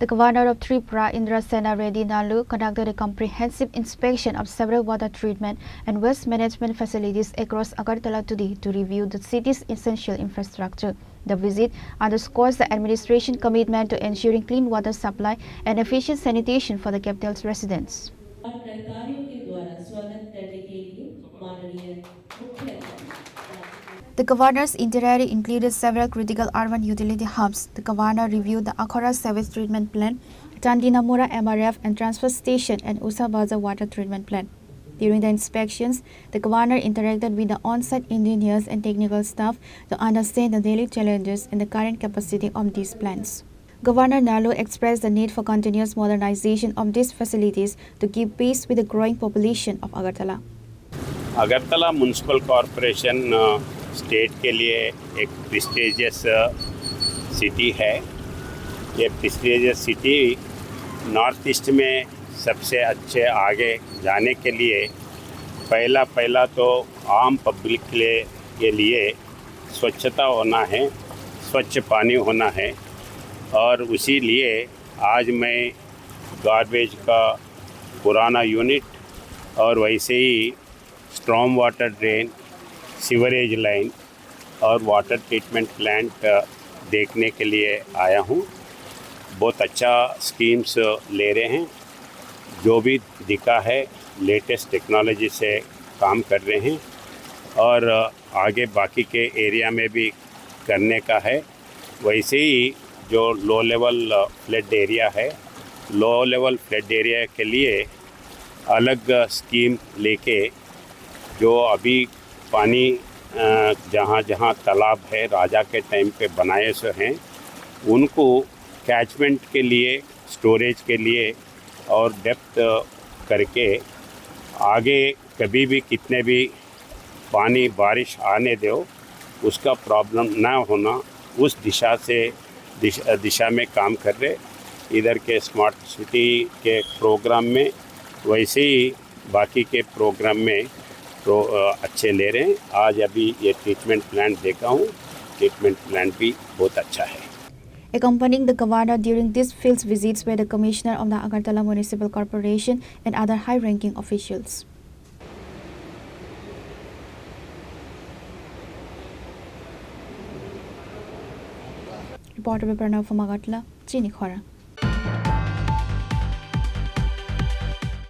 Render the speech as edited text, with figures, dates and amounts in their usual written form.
The Governor of Tripura, Indrasena Reddy Nalu, conducted a comprehensive inspection of several water treatment and waste management facilities across Agartala today to review the city's essential infrastructure. The visit underscores the administration's commitment to ensuring clean water supply and efficient sanitation for the capital's residents. The governor's itinerary included several critical urban utility hubs. The governor reviewed the Akhora sewage treatment plant, Tandinamura MRF and transfer station, and Usabaza water treatment plant. During the inspections, the governor interacted with the on-site engineers and technical staff to understand the daily challenges and the current capacity of these plants. Governor Nalu expressed the need for continuous modernization of these facilities to keep pace with the growing population of Agartala. Agartala municipal corporation state के लिए एक prestigious city है। ये prestigious city north east में सबसे अच्छे आगे जाने के लिए पहला तो आम पब्लिक के लिए स्वच्छता होना है, स्वच्छ पानी होना है। और उसी लिए आज मैं गार्बेज का पुराना यूनिट और वैसे ही storm water drain, sewerage line और वाटर ट्रीटमेंट प्लांट देखने के लिए आया हूँ। बहुत अच्छा स्कीम्स ले रहे हैं। जो भी दिखा है लेटेस्ट टेक्नोलॉजी से काम कर रहे हैं और आगे बाकी के एरिया में भी करने का है। वैसे ही जो लो लेवल फ्लड एरिया है, लो लेवल फ्लड एरिया के लिए अलग स्कीम लेके जो अभी पानी जहाँ जहाँ तालाब है राजा के टाइम पे बनाए से हैं, उनको कैचमेंट के लिए, स्टोरेज के लिए और डेप्थ करके आगे कभी भी कितने भी पानी बारिश आने दो उसका प्रॉब्लम ना होना, उस दिशा में काम कर रहे। इधर के स्मार्ट सिटी के प्रोग्राम में वैसे ही बाकी के प्रोग्राम में तो अच्छे ले रहे हैं। आज अभी ये ट्रीटमेंट प्लांट देखा हूँ, ट्रीटमेंट प्लांट भी बहुत अच्छा है। Accompanying the governor during these field visits were the commissioner of the Agartala Municipal Corporation and other high-ranking officials. Reporter Pranav from Agartala, Chini Khora.